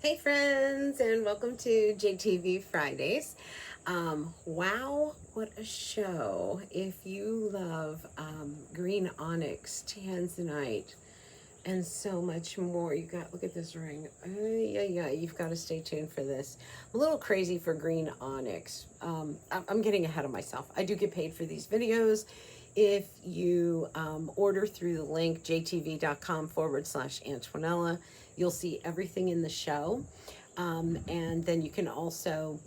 Hey friends, and welcome to JTV Fridays. Wow, what a show. If you love green onyx, tanzanite, and so much more, you got, look at this ring. Yeah, you've got to stay tuned for this. I'm a little crazy for green onyx. I'm getting ahead of myself. I do get paid for these videos. If you order through the link jtv.com/Antonella, you'll see everything in the show. And then you can also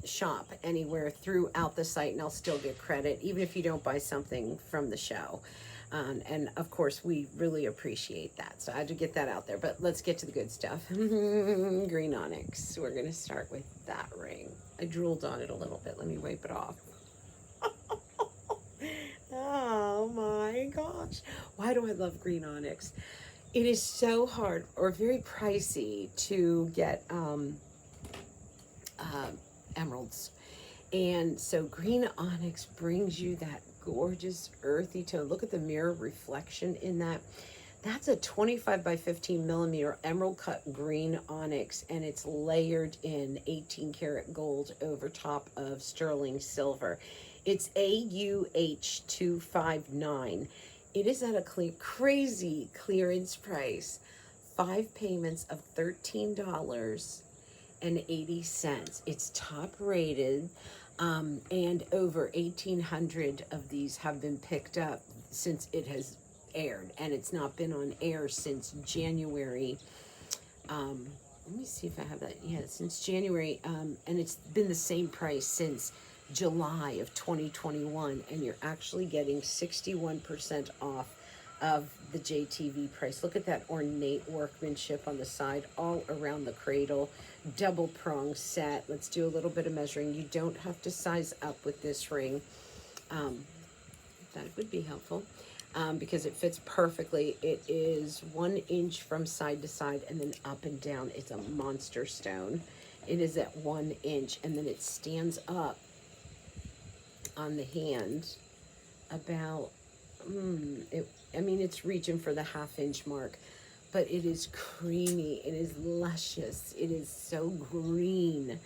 shop anywhere throughout the site, and I'll still get credit, even if you don't buy something from the show. And of course, we really appreciate that. So I had to get that out there. But let's get to the good stuff. Green onyx. We're going to start with that ring. I drooled on it a little bit. Let me wipe it off. Oh my gosh. Why do I love green onyx? It is so hard or very pricey to get emeralds. And so green onyx brings you that gorgeous earthy tone. Look at the mirror reflection in that. That's a 25 by 15 millimeter emerald cut green onyx, and it's layered in 18 karat gold over top of sterling silver. It's AUH259. It is at a crazy clearance price. 5 payments of $13.80. It's top rated. And over 1,800 of these have been picked up since it has aired, and it's not been on air since January. Let me see if I have that. Yeah, since January, and it's been the same price since July of 2021, and you're actually getting 61% off of the JTV price. Look at that ornate workmanship on the side, all around the cradle, double prong set. Let's do a little bit of measuring. You don't have to size up with this ring. That would be helpful because it fits perfectly. It is 1 inch from side to side and then up and down. It's a monster stone. It is at 1 inch, and then it stands up on the hand about it's reaching for the ½ inch mark, but it is creamy, it is luscious, it is so green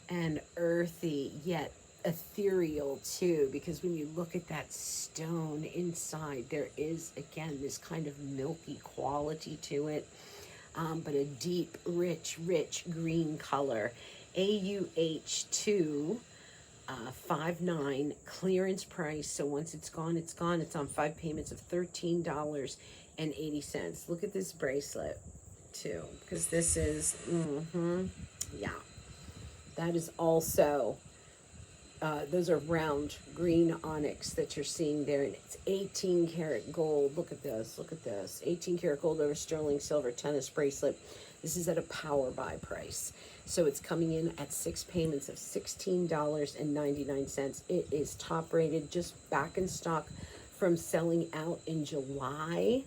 and earthy, yet ethereal too, because when you look at that stone inside, there is, again, this kind of milky quality to it, but a deep, rich green color. AUH2 59 clearance price. So once it's gone, it's gone. It's on 5 payments of $13.80. Look at this bracelet too, because this is yeah, that is also those are round green onyx that you're seeing there, and it's 18 karat gold. Look at this, 18 karat gold over sterling silver tennis bracelet. This is at a power buy price. So it's coming in at 6 payments of $16.99. It is top rated, just back in stock from selling out in July.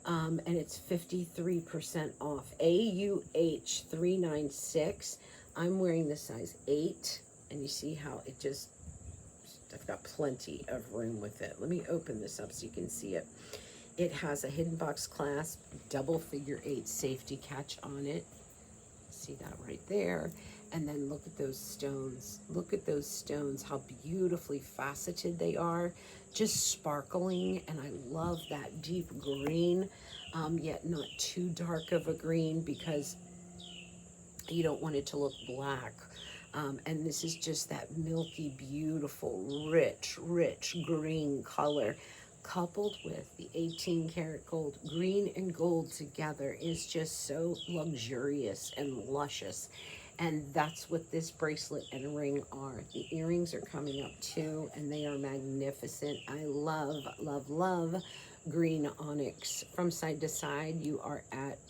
And it's 53% off. AUH396. I'm wearing the size 8. And you see how it just, I've got plenty of room with it. Let me open this up so you can see it. It has a hidden box clasp, double figure 8 safety catch on it. See that right there. And then look at those stones. Look at those stones, how beautifully faceted they are, just sparkling. And I love that deep green, yet not too dark of a green, because you don't want it to look black. And this is just that milky, beautiful, rich green color, coupled with the 18 karat gold. Green and gold together is just so luxurious and luscious. And that's what this bracelet and ring are. The earrings are coming up too, and they are magnificent. I love green onyx. From side to side, you are at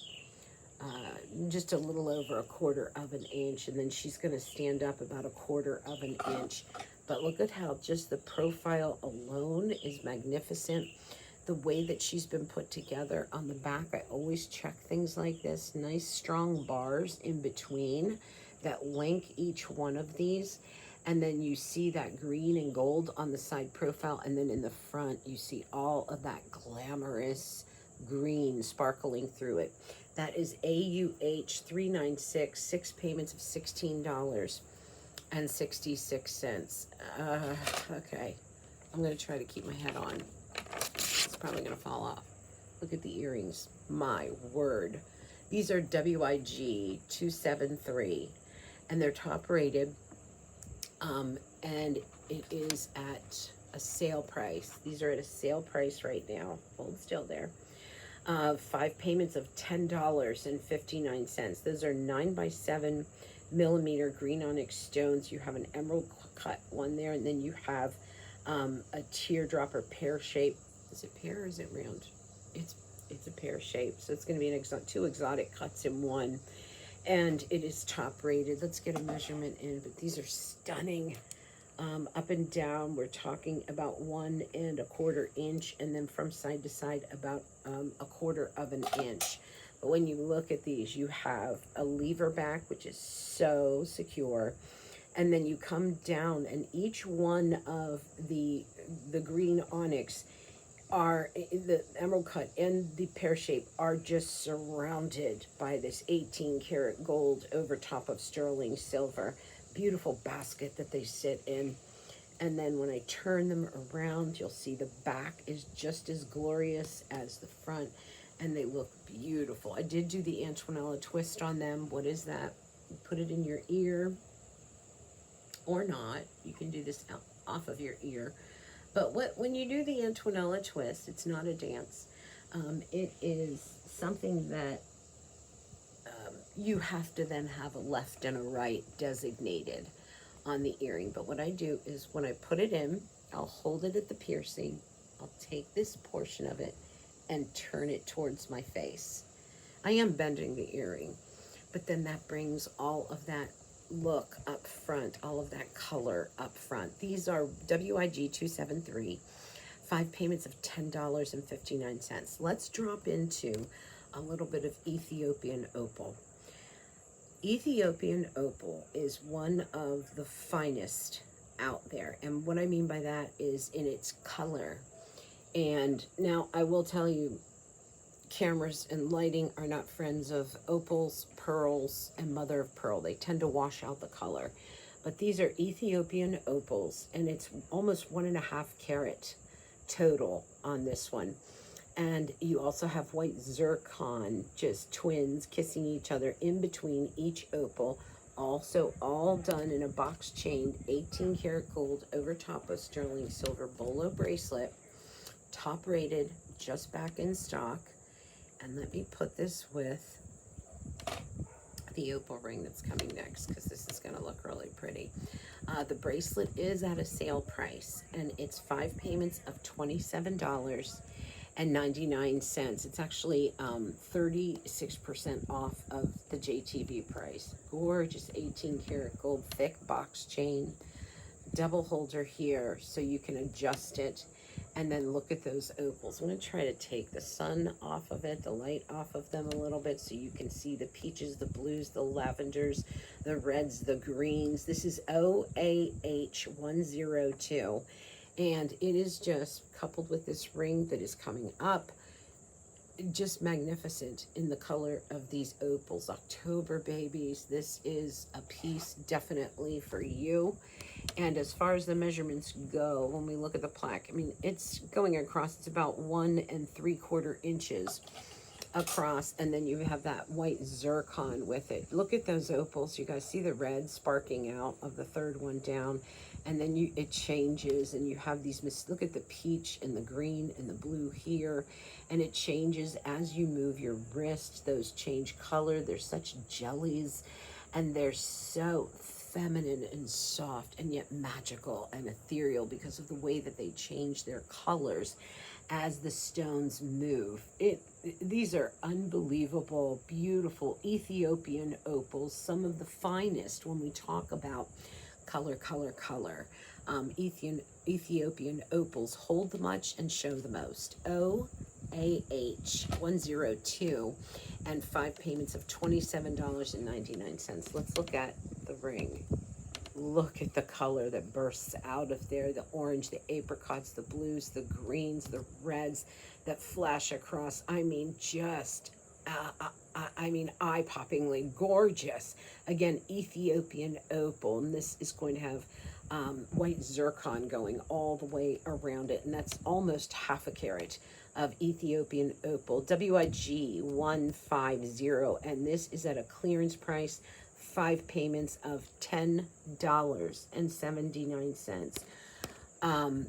just a little over 1/4 inch, and then she's going to stand up about 1/4 inch. But look at how just the profile alone is magnificent. The way that she's been put together on the back, I always check things like this. Nice strong bars in between that link each one of these. And then you see that green and gold on the side profile, and then in the front you see all of that glamorous green sparkling through it. That is AUH 396, 6 payments of $16.66. Okay, I'm going to try to keep my head on. It's probably going to fall off. Look at the earrings. My word. These are WIG 273, and they're top rated, and it is at a sale price. These are at a sale price right now. Hold still there. 5 payments of $10.59. Those are 9x7 millimeter green onyx stones. You have an emerald cut one there, and then you have a teardrop or pear shape. Is it pear or is it round? It's a pear shape, so it's going to be two exotic cuts in one, and it is top rated. Let's get a measurement in, but these are stunning. Up and down, we're talking about 1 1/4 inch, and then from side to side about 1/4 of an inch. But when you look at these, you have a lever back, which is so secure, and then you come down, and each one of the green onyx are the emerald cut and the pear shape are just surrounded by this 18 karat gold over top of sterling silver. Beautiful basket that they sit in. And then when I turn them around, you'll see the back is just as glorious as the front, and they look beautiful. I did do the Antonella twist on them. What is that? You put it in your ear or not. You can do this off of your ear. But when you do the Antonella twist, it's not a dance. It is something that you have to then have a left and a right designated on the earring. But what I do is when I put it in, I'll hold it at the piercing. I'll take this portion of it and turn it towards my face. I am bending the earring, but then that brings all of that look up front, all of that color up front. These are WIG 273, 5 payments of $10.59. Let's drop into a little bit of Ethiopian opal. Ethiopian opal is one of the finest out there, and what I mean by that is in its color. And now I will tell you, cameras and lighting are not friends of opals, pearls, and mother of pearl. They tend to wash out the color. But these are Ethiopian opals, and it's almost 1.5 carat total on this one. And you also have white zircon, just twins kissing each other in between each opal. Also all done in a box chained 18 karat gold over top of sterling silver bolo bracelet. Top rated, just back in stock. And let me put this with the opal ring that's coming next, because this is going to look really pretty. The bracelet is at a sale price, and it's 5 payments of $27.99. It's actually 36% off of the JTV price. Gorgeous 18 karat gold thick box chain, double holder here so you can adjust it. And then look at those opals. I'm going to try to take the sun off of it, the light off of them a little bit, so you can see the peaches, the blues, the lavenders, the reds, the greens. This is OAH 102. And it is just coupled with this ring that is coming up. Just magnificent in the color of these opals. October babies. This is a piece definitely for you. And as far as the measurements go, when we look at the plaque, I mean, it's going across, it's about 1 3/4 inches across, and then you have that white zircon with it. Look at those opals. You guys see the red sparking out of the third one down, and then it changes, and you have these, look at the peach and the green and the blue here, and it changes as you move your wrist. Those change color. They're such jellies, and they're so feminine and soft, and yet magical and ethereal because of the way that they change their colors as the stones move. These are unbelievable, beautiful Ethiopian opals, some of the finest when we talk about color. Ethiopian opals hold the much and show the most. OAH 102, and 5 payments of $27.99. Let's look at the ring. Look at the color that bursts out of there. The orange, the apricots, the blues, the greens, the reds that flash across. I mean, just I mean, eye-poppingly gorgeous. Again, Ethiopian opal, and this is going to have white zircon going all the way around it, and that's almost half a carat of Ethiopian opal, WIG 150, and this is at a clearance price, 5 payments of $10.79.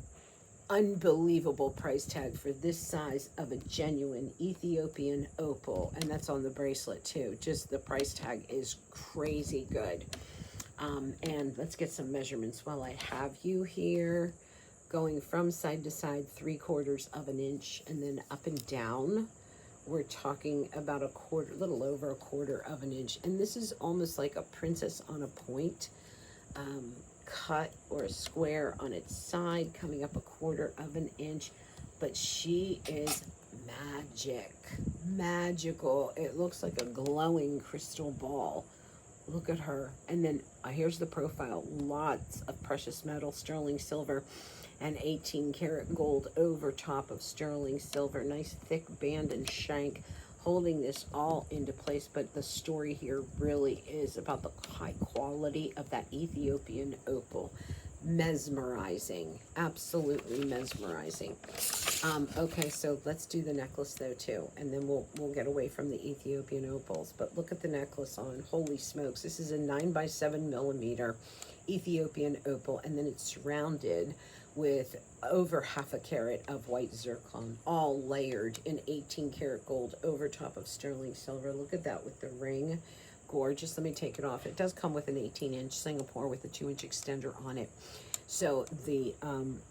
Unbelievable price tag for this size of a genuine Ethiopian opal, and that's on the bracelet too. Just the price tag is crazy good. And let's get some measurements while I have you here. Going from side to side, 3/4 of an inch, and then up and down, we're talking about a little over a 1/4 of an inch. And this is almost like a princess on a point. Cut or a square on its side, coming up a 1/4 of an inch, but she is magical. It looks like a glowing crystal ball. Look at her. And then here's the profile. Lots of precious metal, sterling silver, and 18 karat gold over top of sterling silver. Nice thick band and shank holding this all into place, but the story here really is about the high quality of that Ethiopian opal. Mesmerizing, absolutely mesmerizing. Okay, so let's do the necklace though too, and then we'll get away from the Ethiopian opals. But look at the necklace on. Holy smokes, this is a 9x7mm Ethiopian opal, and then it's surrounded with over half a carat of white zircon, all layered in 18 karat gold over top of sterling silver. Look at that with the ring. Gorgeous. Let me take it off. It does come with an 18-inch Singapore with a 2-inch extender on it. So the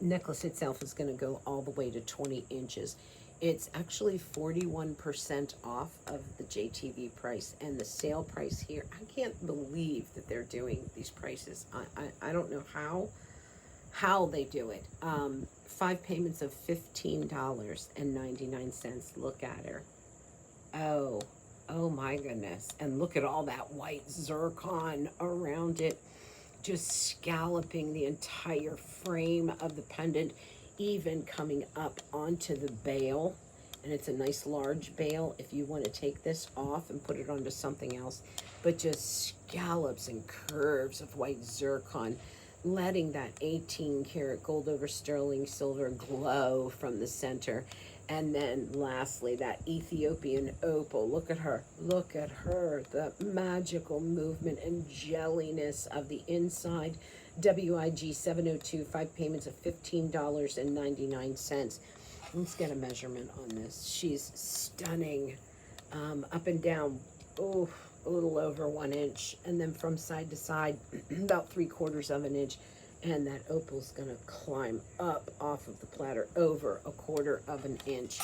necklace itself is going to go all the way to 20 inches. It's actually 41% off of the JTV price, and the sale price here, I can't believe that they're doing these prices. I don't know how they do it. 5 payments of $15.99. Look at her. Oh my goodness. And look at all that white zircon around it, just scalloping the entire frame of the pendant, even coming up onto the bail. And it's a nice large bail if you want to take this off and put it onto something else, but just scallops and curves of white zircon, letting that 18 karat gold over sterling silver glow from the center. And then lastly, that Ethiopian opal. Look at her. Look at her. The magical movement and jelliness of the inside. WIG 702, 5 payments of $15.99. Let's get a measurement on this. She's stunning. Up and down, oh, a little over 1 inch. And then from side to side, about 3/4 of an inch. And that opal's gonna climb up off of the platter over a 1/4 of an inch.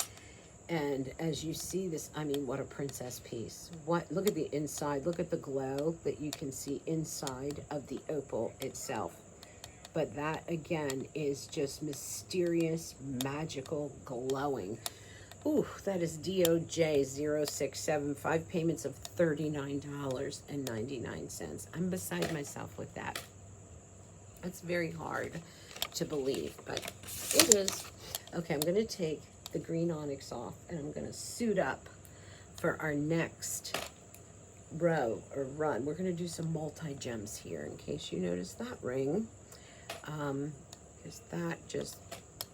And as you see this, I mean, what a princess piece. Look at the inside, look at the glow that you can see inside of the opal itself. But that again is just mysterious, magical, glowing. Ooh, that is DOJ 067, 5 payments of $39.99. I'm beside myself with that. It's very hard to believe, but it is. Okay, I'm going to take the green onyx off, and I'm going to suit up for our next row or run. We're going to do some multi-gems here, in case you notice that ring, because that just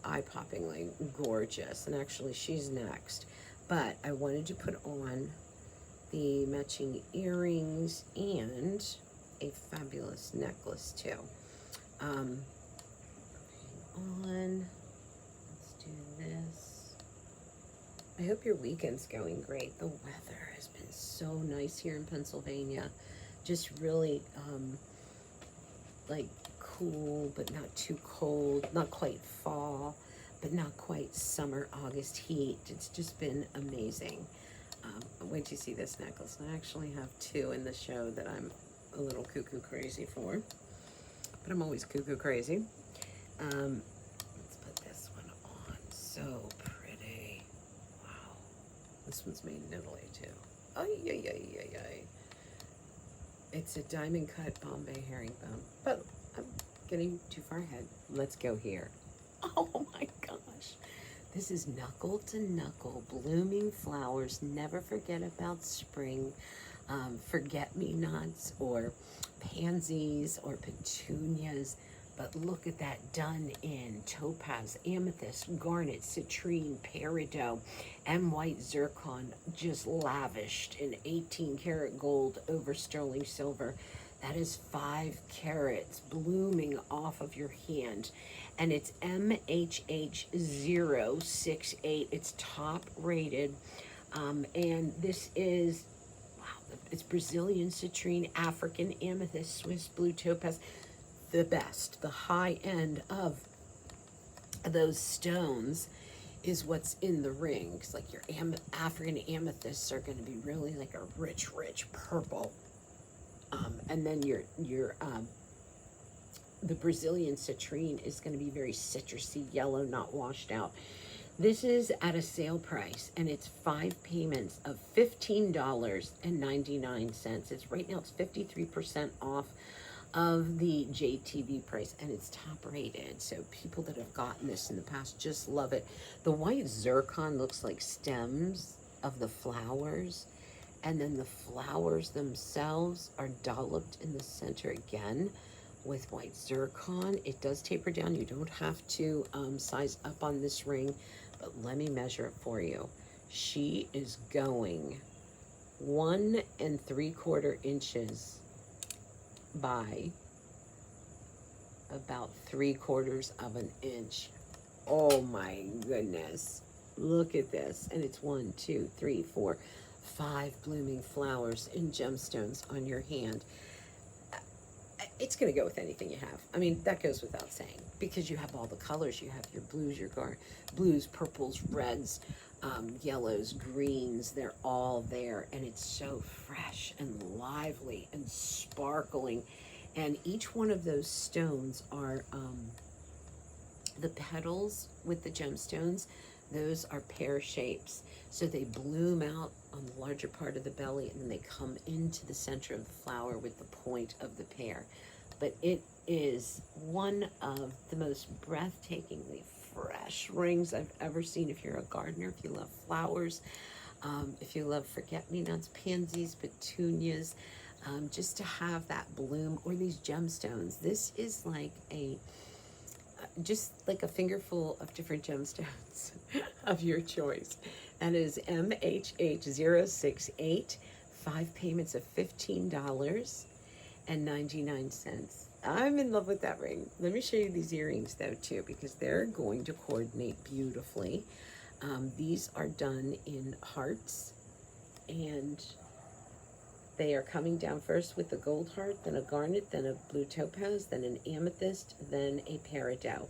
eye-poppingly gorgeous. And actually, she's next. But I wanted to put on the matching earrings and a fabulous necklace, too. Hang on. Let's do this. I hope your weekend's going great. The weather has been so nice here in Pennsylvania. Just really, like cool, but not too cold. Not quite fall, but not quite summer, August heat. It's just been amazing. Wait till you see this necklace. I actually have 2 in the show that I'm a little cuckoo crazy for. But I'm always cuckoo crazy. Let's put this one on. So pretty. Wow. This one's made in Italy too. Ay. It's a diamond cut Bombay herringbone. But I'm getting too far ahead. Let's go here. Oh my gosh. This is knuckle to knuckle, blooming flowers. Never forget about spring. Forget-me-nots or pansies or petunias. But look at that, done in topaz, amethyst, garnet, citrine, peridot, and white zircon, just lavished in 18 karat gold over sterling silver. That is 5 carats blooming off of your hand. And it's MHH068. It's top rated. And this is, wow, it's Brazilian citrine, African amethyst, Swiss blue topaz. The best, the high end of those stones is what's in the ring. 'Cause like your African amethysts are going to be really like a rich, rich purple. And then the Brazilian citrine is going to be very citrusy yellow, not washed out. This is at a sale price, and it's 5 payments of $15.99. It's right now it's 53% off of the JTV price, and it's top rated. So people that have gotten this in the past just love it. The white zircon looks like stems of the flowers, and then the flowers themselves are dolloped in the center again with white zircon. It does taper down. You don't have to size up on this ring, but let me measure it for you. She is going 1 3/4 inches by about 3/4 of an inch. Oh my goodness. Look at this. And it's 1, 2, 3, 4, 5 blooming flowers and gemstones on your hand. It's going to go with anything you have. I mean, that goes without saying, because you have all the colors. You have your blues, blues, purples, reds, yellows, greens. They're all there, and it's so fresh and lively and sparkling. And each one of those stones are the petals with the gemstones. Those are pear shapes, so they bloom out on the larger part of the belly, and then they come into the center of the flower with the point of the pear. But it is one of the most breathtakingly fresh rings I've ever seen. If you're a gardener, if you love flowers, if you love forget-me-nots, pansies, petunias, just to have that bloom, or these gemstones. This is like just like a fingerful of different gemstones of your choice. That is MHH068, 5 payments of $15.99. I'm in love with that ring. Let me show you these earrings though too, because they're going to coordinate beautifully. These are done in hearts, and they are coming down first with the gold heart, then a garnet, then a blue topaz, then an amethyst, then a peridot.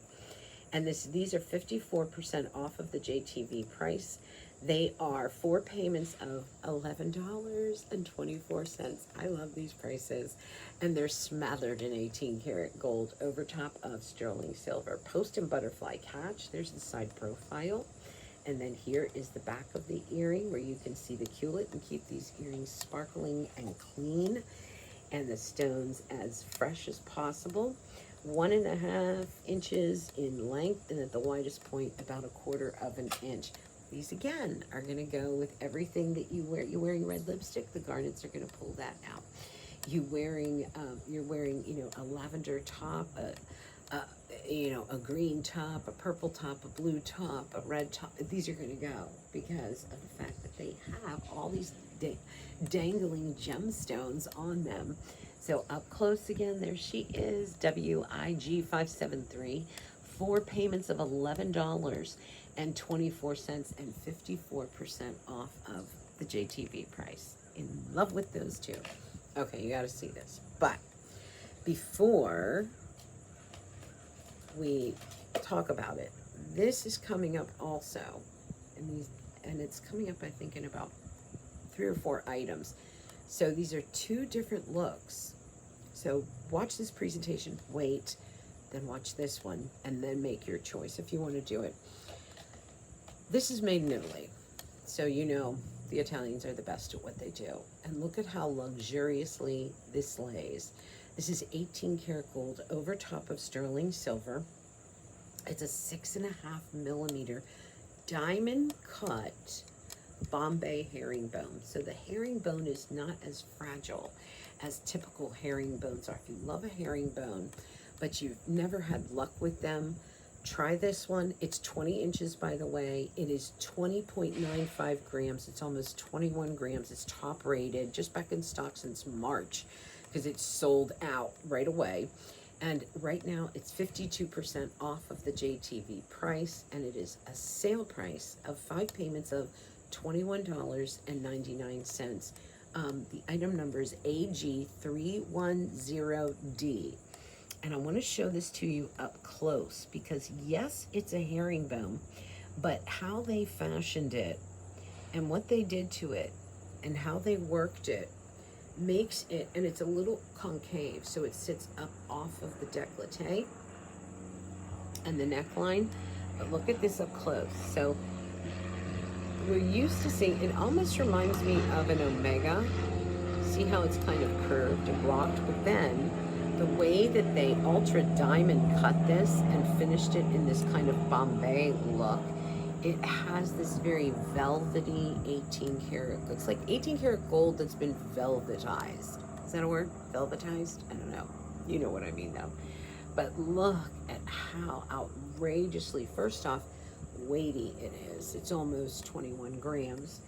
And these are 54% off of the JTV price. They are 4 payments of $11.24. I love these prices. And they're smothered in 18 karat gold over top of sterling silver. Post and butterfly catch. There's the side profile. And then here is the back of the earring, where you can see the culet and keep these earrings sparkling and clean, and the stones as fresh as possible. 1.5 inches in length, and at the widest point about 1/4 of an inch. These again are going to go with everything that you wear. You're wearing red lipstick, the garnets are going to pull that out. You're wearing a lavender top, a green top, a purple top, a blue top, a red top. These are going to go because of the fact that they have all these dangling gemstones on them. So up close again, there she is, WIG573, 4 payments of $11.24 and 54% off of the JTV price. In love with those two. Okay, you got to see this. But before we talk about it, this is coming up also, and it's coming up I think in about 3 or 4 items. So these are 2 different looks. So watch this presentation, wait, then watch this one, and then make your choice if you want to do it. This is made in Italy, so you know the Italians are the best at what they do. And look at how luxuriously this lays. This is 18 karat gold over top of sterling silver. It's a 6.5 millimeter diamond cut Bombay herringbone. So the herringbone is not as fragile as typical herringbones are. If you love a herringbone, but you've never had luck with them, try this one. It's 20 inches, by the way. It is 20.95 grams. It's almost 21 grams. It's top rated, just back in stock since March, because it's sold out right away. And right now it's 52% off of the JTV price, and it is a sale price of 5 payments of $21.99. The item number is AG310D. And I want to show this to you up close because, yes, it's a herringbone, but how they fashioned it and what they did to it and how they worked it makes it, and it's a little concave, so it sits up off of the décolleté and the neckline. But look at this up close. So we're used to seeing, it almost reminds me of an omega. See how it's kind of curved and blocked, but then the way that they ultra diamond cut this and finished it in this kind of Bombay look, it has this very velvety 18 karat, looks like 18 karat gold that's been velvetized. Is that a word? Velvetized? I don't know. You know what I mean though. But look at how outrageously, first off, weighty it is. It's almost 21 grams.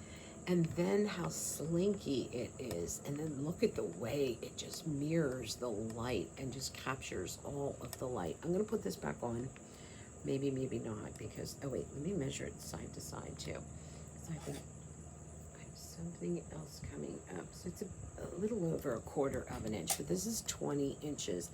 And then how slinky it is. And then look at the way it just mirrors the light and just captures all of the light. I'm gonna put this back on. Maybe, maybe not, because, oh wait, let me measure it side to side too. So I think I have something else coming up. So it's a little over a quarter of an inch, but this is 20 inches.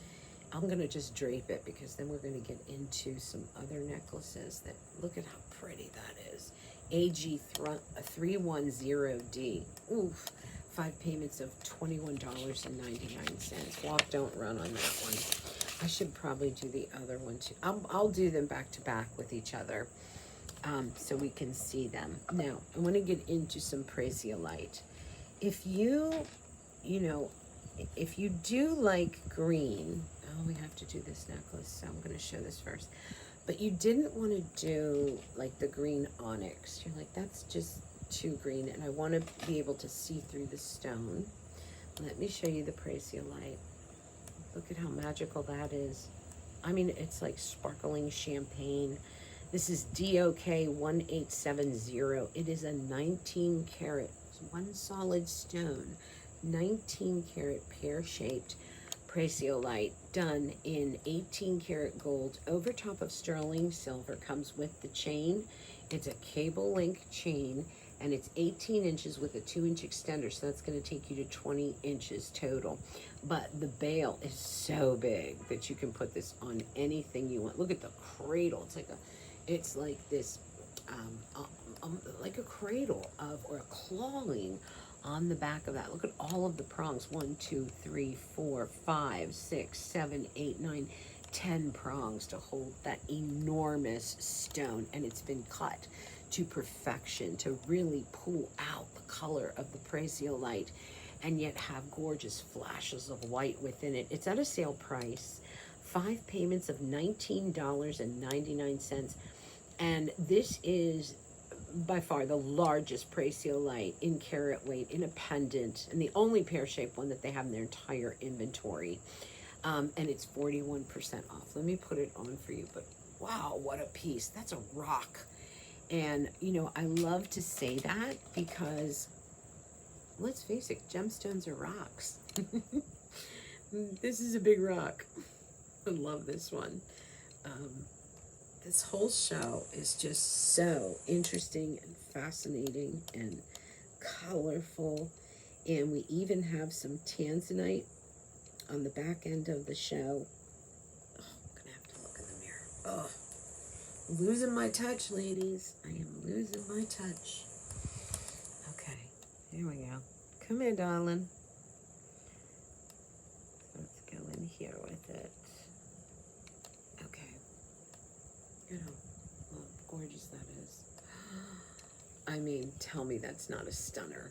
I'm gonna just drape it because then we're gonna get into some other necklaces that, look at how pretty that is. AG310D. Oof, 5 payments of $21.99. Walk, don't run on that one. I should probably do the other one too. I'll do them back to back with each other so we can see them. Now, I want to get into some Prasiolite. If you do like green, oh, we have to do this necklace, so I'm going to show this first. But you didn't want to do like the green onyx. You're like, that's just too green, and I want to be able to see through the stone. Let me show you the Prasiolite. Look at how magical that is. I mean, it's like sparkling champagne. This is DOK 1870. It is a 19 karat, one solid stone, 19 karat pear-shaped Prasiolite done in 18 karat gold over top of sterling silver. Comes with the chain. It's a cable link chain, and it's 18 inches with a 2-inch extender, so that's going to take you to 20 inches total. But the bail is so big that you can put this on anything you want. Look at the cradle. It's like this, like a cradle of, or a clawing on the back of that. Look at all of the prongs. 1, 2, 3, 4, 5, 6, 7, 8, 9, 10 prongs to hold that enormous stone, and it's been cut to perfection to really pull out the color of the Prasiolite and yet have gorgeous flashes of white within it. It's at a sale price, 5 payments of $19.99, and this is by far the largest Prasiolite in carat weight in a pendant, and the only pear-shaped one that they have in their entire inventory. And it's 41% off. Let me put it on for you, but wow, what a piece. That's a rock. And, you know, I love to say that because, let's face it, gemstones are rocks. This is a big rock. I love this one. This whole show is just so interesting and fascinating and colorful. And we even have some tanzanite on the back end of the show. Oh, I'm gonna have to look in the mirror. Oh, losing my touch, ladies. I am losing my touch. Okay, here we go. Come here, darling. Let's go in here with it. Okay. You know, how gorgeous that is. I mean, tell me that's not a stunner.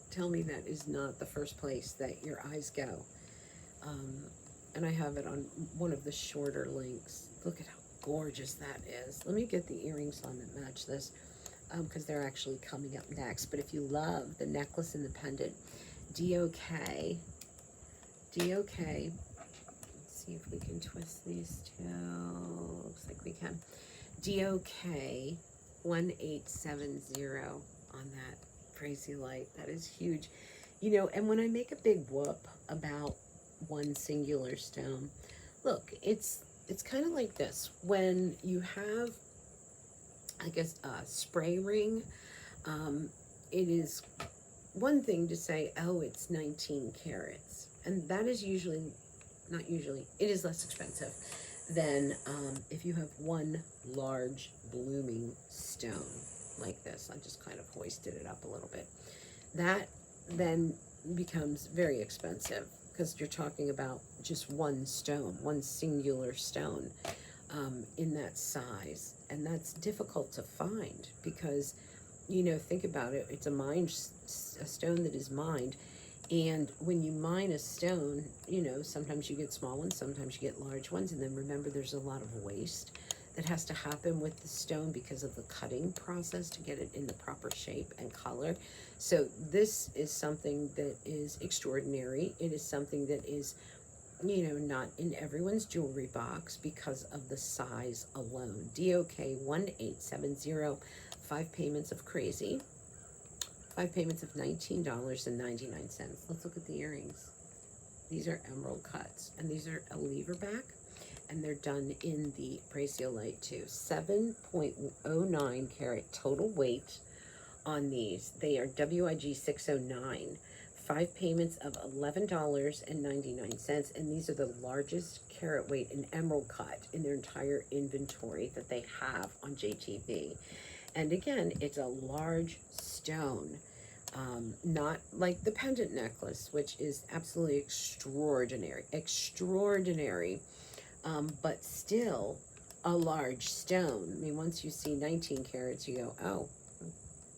Tell me that is not the first place that your eyes go. And I have it on one of the shorter links. Look at how gorgeous that is. Let me get the earrings on that match this. because they're actually coming up next. But if you love the necklace and the pendant, DOK, let's see if we can twist these two. Looks like we can. DOK 1870 on that crazy light. That is huge. You know, and when I make a big whoop about one singular stone, look, it's kind of like this. When you have, I guess, a spray ring, it is one thing to say, oh, it's 19 carats. And that is usually, not usually, it is less expensive than if you have one large blooming stone like this. I just kind of hoisted it up a little bit. That then becomes very expensive because you're talking about just one stone, one singular stone in that size. And that's difficult to find because, you know, think about it. It's a stone that is mined. And when you mine a stone, you know, sometimes you get small ones, sometimes you get large ones. And then remember, there's a lot of waste that has to happen with the stone because of the cutting process to get it in the proper shape and color. So this is something that is extraordinary. It is something that is, you know, not in everyone's jewelry box because of the size alone. DOK 1870, 5 payments of crazy. 5 payments of $19.99. Let's look at the earrings. These are emerald cuts, and these are a lever back, and they're done in the braceolite too. 7.09 carat total weight on these. They are WIG 609. 5 payments of $11.99, and these are the largest carat weight in emerald cut in their entire inventory that they have on JTV. And again, it's a large stone, not like the pendant necklace, which is absolutely extraordinary, but still a large stone. I mean, once you see 19 carats, you go, oh,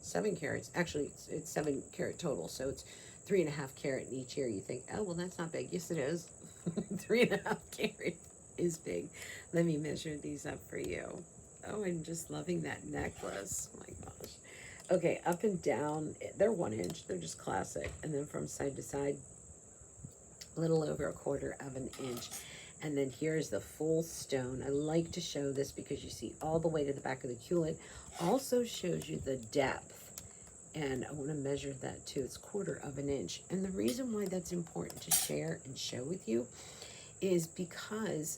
7 carats. Actually, it's 7 carat total, so it's 3.5 carat in each ear. You think, oh, well, that's not big. Yes, it is. 3.5 carat is big. Let me measure these up for you. Oh, I'm just loving that necklace. Oh my gosh. Okay, up and down, they're 1 inch. They're just classic. And then from side to side, a little over 1/4 of an inch. And then here's the full stone. I like to show this because you see all the way to the back of the culet. Also shows you the depth. And I want to measure that too. It's 1/4 of an inch. And the reason why that's important to share and show with you is because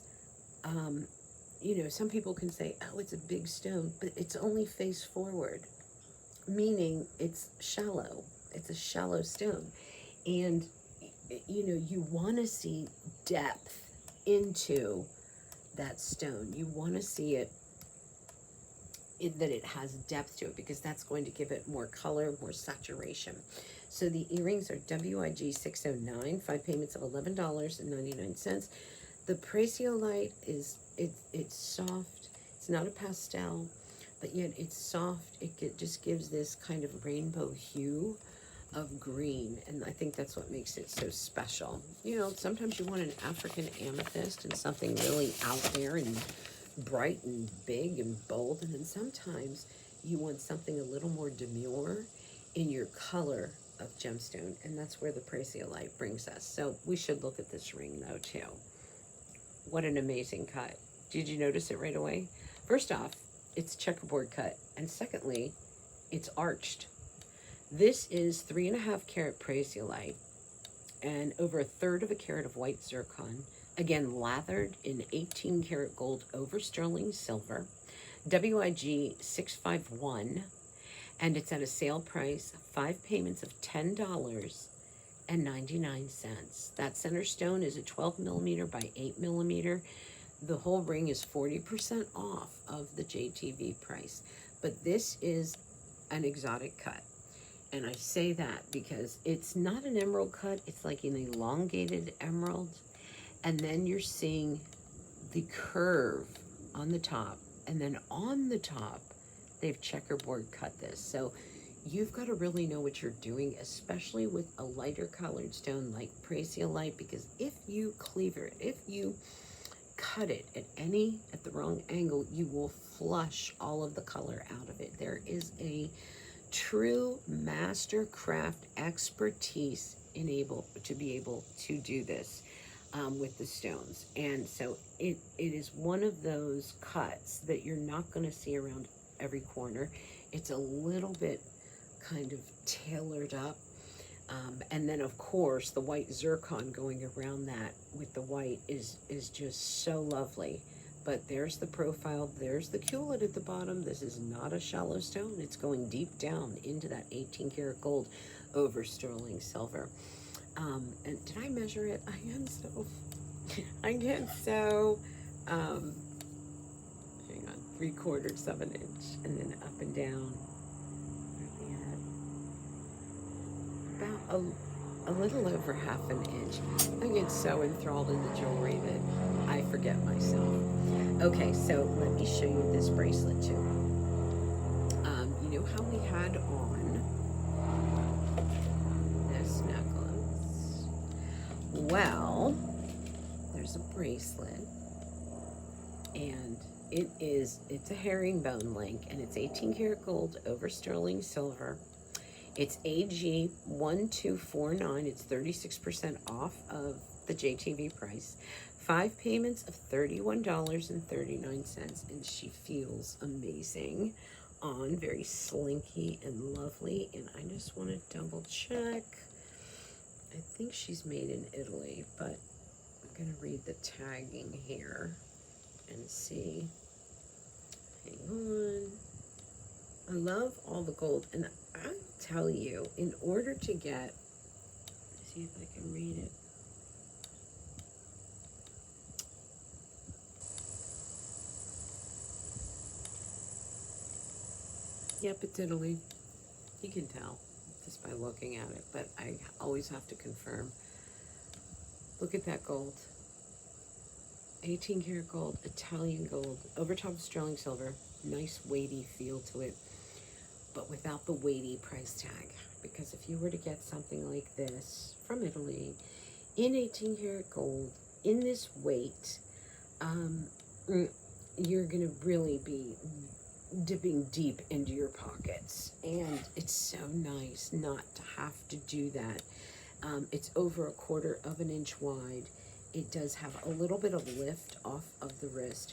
you know, some people can say, oh, it's a big stone, but it's only face forward, meaning it's shallow. It's a shallow stone. And, you know, you want to see depth into that stone. You want to see that it has depth to it because that's going to give it more color, more saturation. So the earrings are WIG 609, 5 payments of $11.99. The braceolite is, it's soft. It's not a pastel, but yet it's soft. It just gives this kind of rainbow hue of green, and I think that's what makes it so special. You know, sometimes you want an African amethyst and something really out there and bright and big and bold, and then sometimes you want something a little more demure in your color of gemstone, and that's where the braceolite brings us. So we should look at this ring though too. What an amazing cut. Did you notice it right away? First off, it's checkerboard cut, and secondly, it's arched. This is 3.5 carat braceolite and over 1/3 of a carat of white zircon, again lathered in 18 karat gold over sterling silver, WIG 651, and it's at a sale price, 5 payments of $10.99. That center stone is a 12 millimeter by 8 millimeter. The whole ring is 40% off of the JTV price, but this is an exotic cut. And I say that because it's not an emerald cut, it's like an elongated emerald. And then you're seeing the curve on the top, and then on the top, they've checkerboard cut this. So you've got to really know what you're doing, especially with a lighter colored stone like braceolite, because if you cleaver it, if you cut it at the wrong angle, you will flush all of the color out of it. There is a true master craft expertise to be able to do this with the stones. And so it is one of those cuts that you're not going to see around every corner. It's a little bit kind of tailored up. And then of course the white zircon going around that with the white is just so lovely. But there's the profile, there's the culet at the bottom. This is not a shallow stone. It's going deep down into that 18 karat gold over sterling silver. And did I measure it? I get so, hang on, 3/4 of an inch, and then up and down. About a little over half an inch. I get so enthralled in the jewelry that I forget myself. Okay, so let me show you this bracelet too. You know how we had on this necklace? Well, there's a bracelet, and it's a herringbone link, and it's 18 karat gold over sterling silver. It's AG 1249. It's 36% off of the JTV price. 5 payments of $31.39, and she feels amazing on, very slinky and lovely. And I just want to double check. I think she's made in Italy, but I'm going to read the tagging here and see. Hang on. I love all the gold, and I tell you, in order to get, let's see if I can read it. Yep, it's Italy. You can tell just by looking at it, but I always have to confirm. Look at that gold. 18 karat gold, Italian gold, over top of sterling silver. Nice weighty feel to it, but without the weighty price tag. Because if you were to get something like this from Italy in 18 karat gold, in this weight, you're gonna really be dipping deep into your pockets. And it's so nice not to have to do that. It's over 1/4 of an inch wide. It does have a little bit of lift off of the wrist,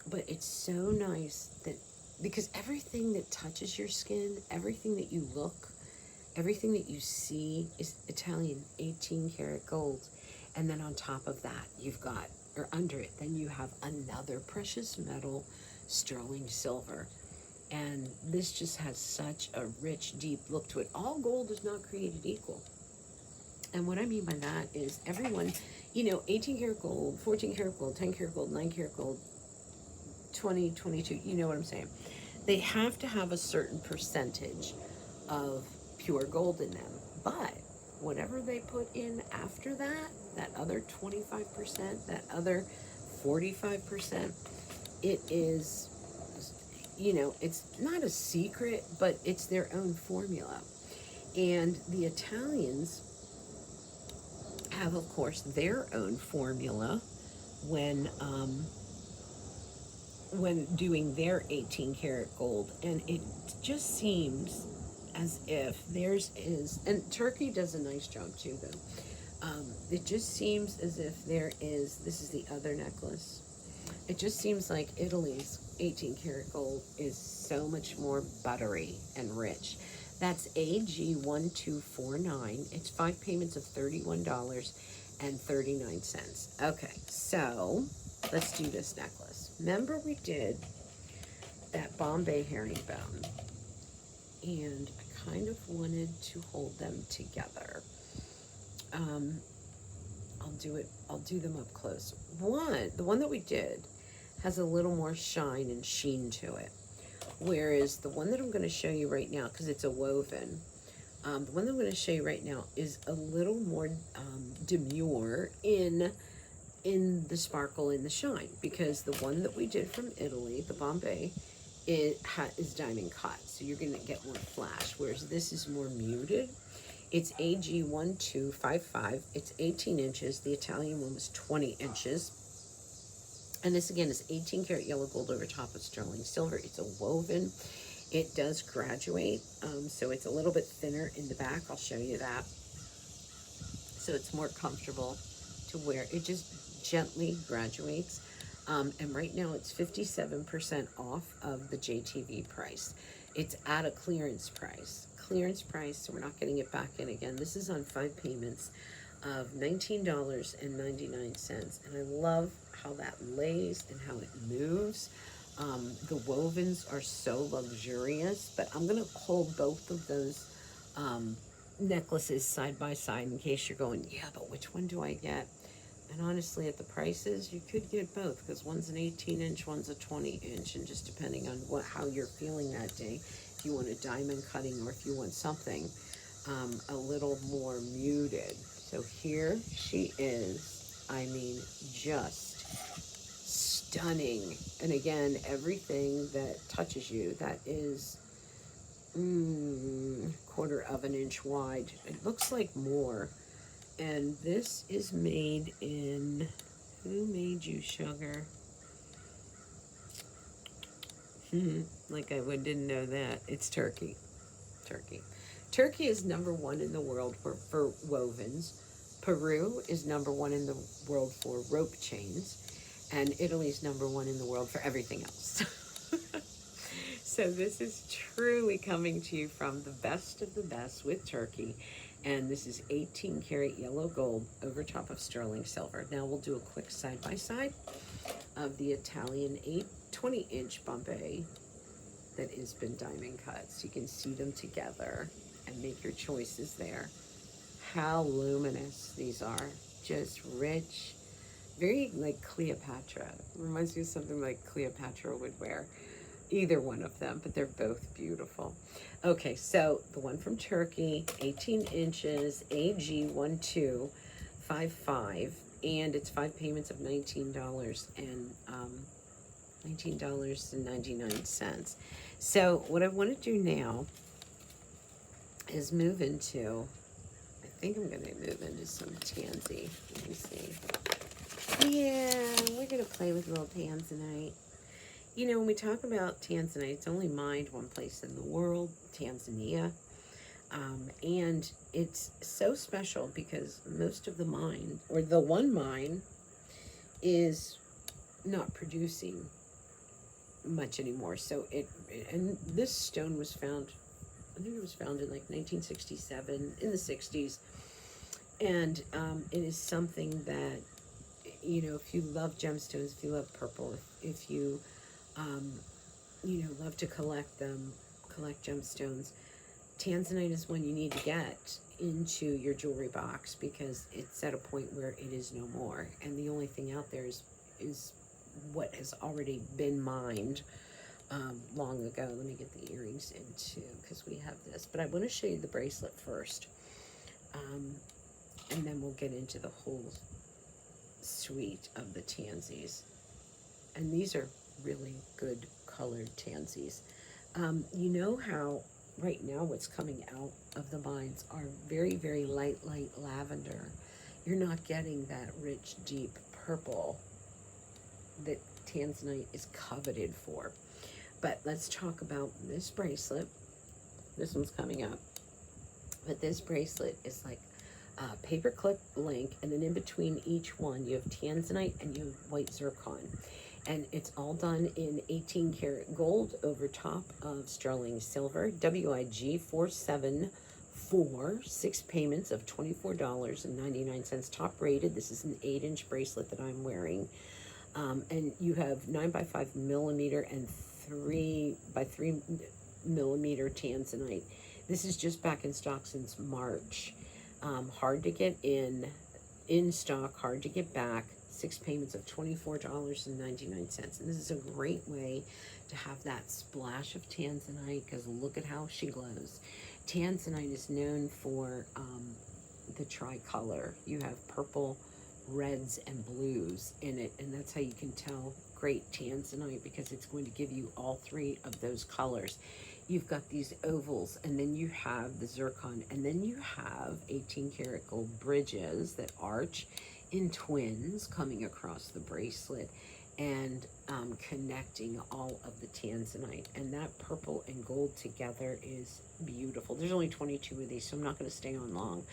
but it's so nice that, because everything that touches your skin, everything that you look, everything that you see is Italian 18 karat gold. And then on top of that, you've got, or under it, then you have another precious metal, sterling silver. And this just has such a rich, deep look to it. All gold is not created equal. And what I mean by that is everyone, 18 karat gold, 14 karat gold, 10 karat gold, 9 karat gold, 20, 22, you know what I'm saying? They have to have a certain percentage of pure gold in them. But whatever they put in after that, that other 25%, that other 45%, it is, it's not a secret, but it's their own formula. And the Italians have, of course, their own formula when doing their 18 karat gold. And it just seems as if theirs is, and Turkey does a nice job too, though. It just seems as if there is, this is the other necklace. It just seems like Italy's 18 karat gold is so much more buttery and rich. That's AG 1249. It's 5 payments of $31.39. Okay, so let's do this necklace. Remember we did that Bombay herringbone, and I kind of wanted to hold them together. I'll do them up close. The one that we did has a little more shine and sheen to it. Whereas the one that I'm going to show you right now, because it's a woven, the one that I'm going to show you right now is a little more demure in the sparkle, in the shine. Because the one that we did from Italy, the Bombay, is diamond cut. So you're going to get more flash. Whereas this is more muted. It's AG 1255. It's 18 inches. The Italian one was 20 inches. And this again is 18 karat yellow gold over top of sterling silver. It's a woven. It does graduate, so it's a little bit thinner in the back. I'll show you that. So it's more comfortable to wear. It just gently graduates. And right now it's 57% off of the JTV price. It's at a clearance price. Clearance price, so we're not getting it back in again. This is on 5 payments of $19.99. And I love how that lays and how it moves. The wovens are so luxurious, but I'm going to hold both of those necklaces side by side in case you're going, yeah, but which one do I get? And honestly, at the prices, you could get both, because one's an 18-inch, one's a 20-inch, and just depending on how you're feeling that day, if you want a diamond cutting or if you want something a little more muted. So here she is. I mean, just stunning. And again, everything that touches you, that is 1/4 of an inch wide. It looks like more. And this is made in, who made you, sugar? Like I didn't know that. It's Turkey. Turkey. Turkey is #1 in the world for wovens. Peru is #1 in the world for rope chains. And Italy is #1 in the world for everything else. So this is truly coming to you from the best of the best with Turkey. And this is 18 karat yellow gold over top of sterling silver. Now we'll do a quick side-by-side of the Italian 20-inch Bombay that has been diamond cut. So you can see them together and make your choices there. How luminous these are. Just rich, very like Cleopatra. Reminds me of something like Cleopatra would wear. Either one of them, but they're both beautiful. Okay, so the one from Turkey, 18 inches, AG1255, and it's 5 payments of $19.99. So what I want to do now is move into, I think I'm going to move into some tansy. Let me see. Yeah, we're going to play with little tanzanite. You know, when we talk about tanzanite, it's only mined one place in the world, Tanzania. And it's so special because most of the mine, or the one mine, is not producing much anymore. So and this stone was found, I think it was found in like 1967, in the 60s. And it is something that, you know, if you love gemstones, if you love purple, if you you know, love to collect them, collect gemstones, tanzanite is one you need to get into your jewelry box because it's at a point where it is no more. And the only thing out there is what has already been mined long ago. Let me get the earrings in too, because we have this. But I want to show you the bracelet first. And then we'll get into the whole suite of the tansies. And these are really good colored tansies. You know how right now what's coming out of the mines are very, very light lavender. You're not getting that rich, deep purple that tanzanite is coveted for. But let's talk about this bracelet. This one's coming up. But this bracelet is like a paperclip link, and then in between each one you have tanzanite and you have white zircon. And it's all done in 18 karat gold over top of sterling silver. WIG 474, 6 payments of $24.99, top rated. This is an 8-inch bracelet that I'm wearing. And you have 9x5 millimeter and 3x3 millimeter tanzanite. This is just back in stock since March. Hard to get in stock, hard to get back. 6 payments of $24.99. And this is a great way to have that splash of tanzanite, because look at how she glows. Tanzanite is known for the tricolor. You have purple, reds, and blues in it, and that's how you can tell great tanzanite, because it's going to give you all 3 of those colors. You've got these ovals, and then you have the zircon, and then you have 18 karat gold bridges that arch in twins coming across the bracelet. and connecting all of the tanzanite. And that purple and gold together is beautiful. There's only 22 of these, so I'm not going to stay on long.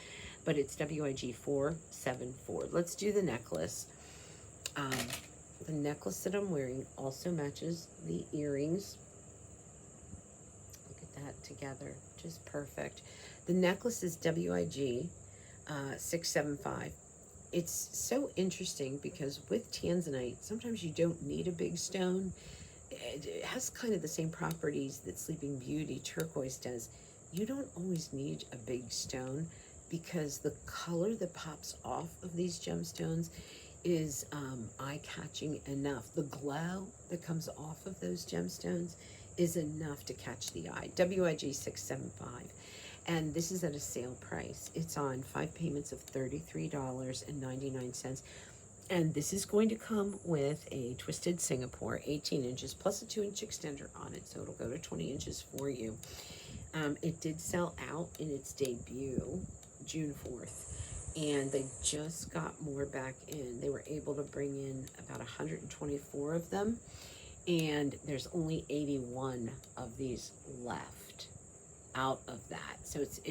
But it's WIG 474. Let's do the necklace. The necklace that I'm wearing also matches the earrings. Look at that together, just perfect. The necklace is WIG 675. It's so interesting because with tanzanite, sometimes you don't need a big stone. It has kind of the same properties that Sleeping Beauty turquoise does. You don't always need a big stone because the color that pops off of these gemstones is eye-catching enough. The glow that comes off of those gemstones is enough to catch the eye. WIG 675. And this is at a sale price. It's on 5 payments of $33.99. And this is going to come with a Twisted Singapore, 18 inches, plus a 2-inch extender on it. So it'll go to 20 inches for you. It did sell out in its debut, June 4th. And they just got more back in. They were able to bring in about 124 of them. And there's only 81 of these left out of that. So it's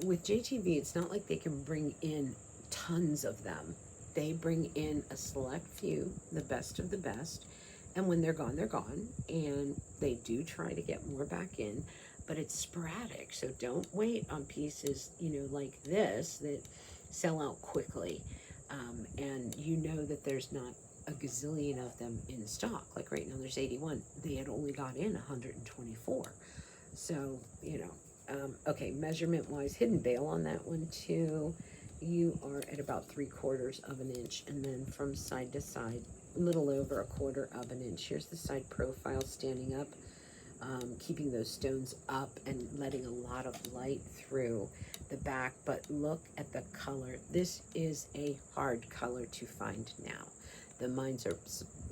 with JTV, it's not like they can bring in tons of them. They bring in a select few, the best of the best, and when they're gone, they're gone. And they do try to get more back in, but it's sporadic. So don't wait on pieces, like this that sell out quickly. And you know that there's not a gazillion of them in stock. Like right now there's 81. They had only got in 124. So, okay, measurement wise, hidden bail on that one too. You are at about 3/4 of an inch, and then from side to side, a little over 1/4 of an inch. Here's the side profile standing up, keeping those stones up and letting a lot of light through the back. But look at the color. This is a hard color to find now. The mines are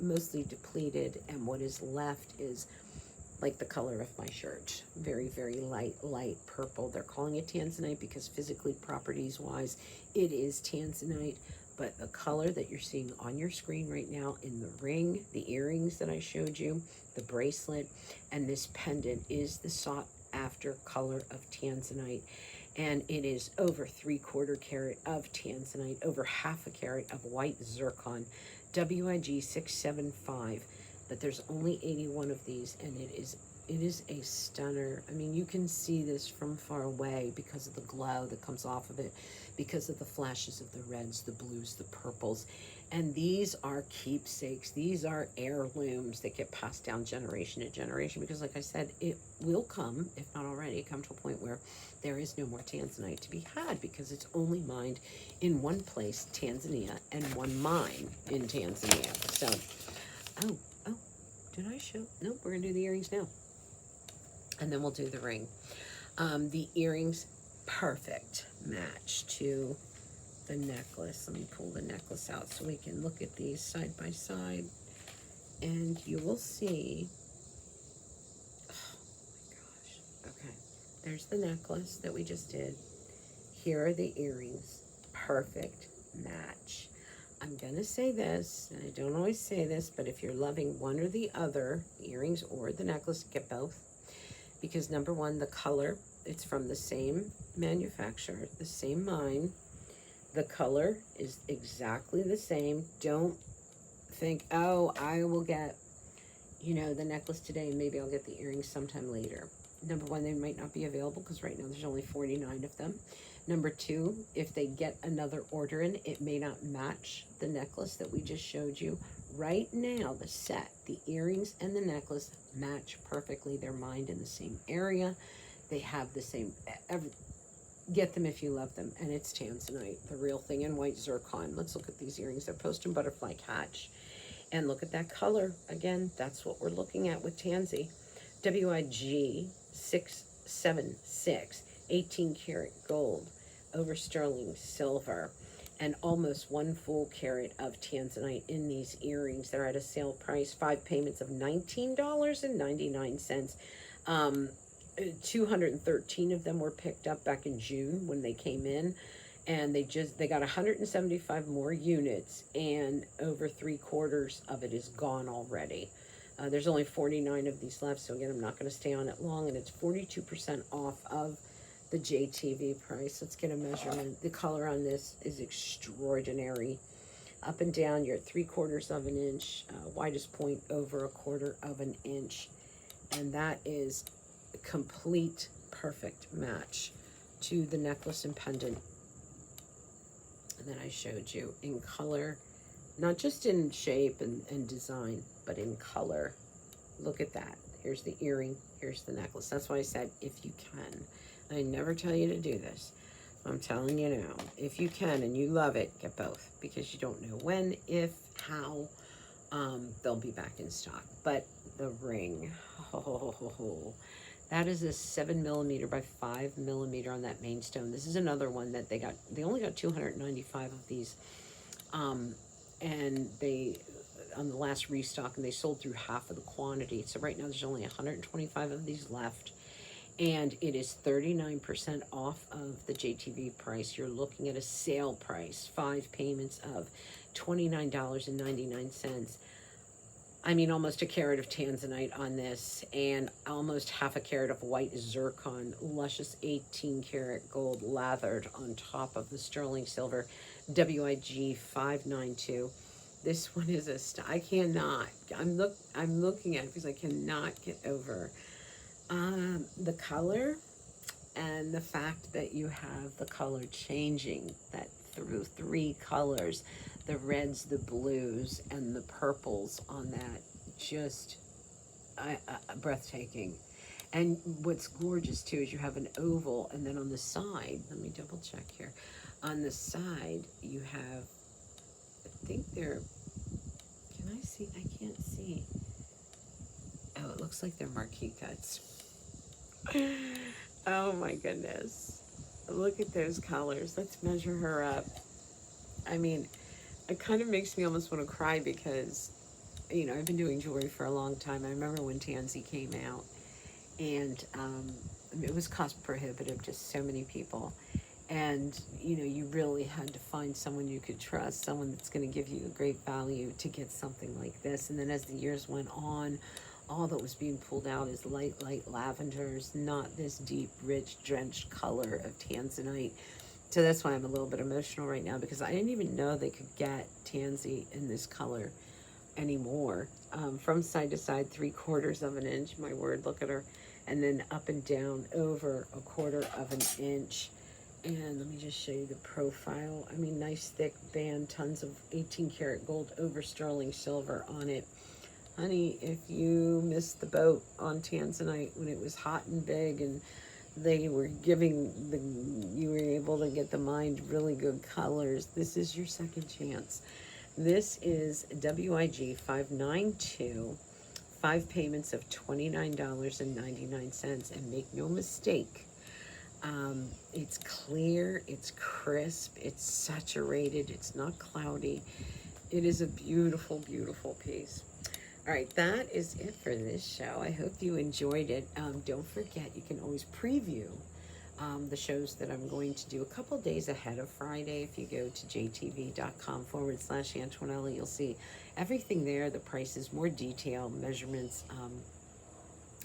mostly depleted, and what is left is like the color of my shirt. Very, very light purple. They're calling it tanzanite because physically, properties wise, it is tanzanite. But the color that you're seeing on your screen right now in the ring, the earrings that I showed you, the bracelet, and this pendant is the sought after color of tanzanite. And it is over 3/4 carat of tanzanite, over 1/2 carat of white zircon, WIG 675. But there's only 81 of these, and it is a stunner. I mean, you can see this from far away because of the glow that comes off of it, because of the flashes of the reds, the blues, the purples. And these are keepsakes. These are heirlooms that get passed down generation to generation, because like I said, it will come, if not already, come to a point where there is no more tanzanite to be had because it's only mined in one place, Tanzania, and one mine in Tanzania. So, oh, did I show? Nope, we're gonna do the earrings now. And then we'll do the ring. The earrings, perfect match to the necklace. Let me pull the necklace out so we can look at these side by side. And you will see, oh my gosh. Okay, there's the necklace that we just did. Here are the earrings, perfect match. I'm going to say this, and I don't always say this, but if you're loving one or the other, the earrings or the necklace, get both. Because number one, the color, it's from the same manufacturer, the same mine. The color is exactly the same. Don't think, oh, I will get, the necklace today, and maybe I'll get the earrings sometime later. Number one, they might not be available because right now there's only 49 of them. Number two, if they get another order in, it may not match the necklace that we just showed you. Right now, the set, the earrings and the necklace match perfectly. They're mined in the same area. They have the same, get them if you love them. And it's tanzanite, the real thing, in white zircon. Let's look at these earrings. They're post and butterfly catch. And look at that color. Again, that's what we're looking at with Tansy. WIG 676, 18 karat gold over sterling silver, and almost 1 full carat of tanzanite in these earrings. They're at a sale price, 5 payments of $19.99. 213 of them were picked up back in June when they came in, and they got 175 more units, and over 3/4 of it is gone already. There's only 49 of these left, so again, I'm not going to stay on it long, and it's 42% off of the JTV price. Let's get a measurement. The color on this is extraordinary. Up and down, you're at 3/4 of an inch, widest point over 1/4 of an inch, and that is a complete perfect match to the necklace and pendant that I showed you in color, not just in shape and design, but in color. Look at that. Here's the earring, here's the necklace. That's why I said, if you can. I never tell you to do this. I'm telling you now, if you can and you love it, get both, because you don't know when, if, how they'll be back in stock. But the ring, that is a 7mm by 5mm on that main stone. This is another one that they only got 295 of these, and they, on the last restock, and they sold through half of the quantity. So right now there's only 125 of these left, and it is 39% off of the JTV price. You're looking at a sale price, 5 payments of $29.99. I mean, almost a carat of tanzanite on this, and almost half a carat of white zircon, luscious 18 karat gold lathered on top of the sterling silver, WIG 592. This one is I cannot, I'm looking at it because I cannot get over the color, and the fact that you have the color changing, that through 3 colors, the reds, the blues, and the purples on that, just breathtaking. And what's gorgeous too is you have an oval, and then on the side, let me double check here, on the side you have, I think they're, can I see? I can't see. Oh, it looks like they're marquee cuts. Oh my goodness. Look at those colors. Let's measure her up. I mean, it kind of makes me almost want to cry because, you know, I've been doing jewelry for a long time. I remember when Tansy came out, and it was cost prohibitive to so many people. And, you know, you really had to find someone you could trust, someone that's going to give you a great value to get something like this. And then as the years went on, all that was being pulled out is light lavenders, not this deep, rich, drenched color of tanzanite. So that's why I'm a little bit emotional right now, because I didn't even know they could get tansy in this color anymore. From side to side, 3/4 of an inch, my word, look at her. And then up and down over 1/4 of an inch. And let me just show you the profile. I mean, nice thick band, tons of 18 karat gold over sterling silver on it. Honey, if you missed the boat on tanzanite when it was hot and big, and they were you were able to get the mined really good colors, this is your second chance. This is WIG 592, 5 payments of $29.99, and make no mistake, it's clear, it's crisp, it's saturated, it's not cloudy. It is a beautiful, beautiful piece. All right, that is it for this show. I hope you enjoyed it. Don't forget, you can always preview the shows that I'm going to do a couple days ahead of Friday. If you go to jtv.com/Antonella, you'll see everything there, the prices, more detail, measurements,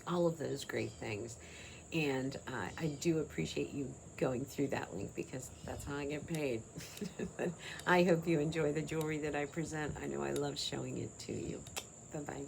all of those great things. And I do appreciate you going through that link, because that's how I get paid. But I hope you enjoy the jewelry that I present. I know I love showing it to you. Bye-bye.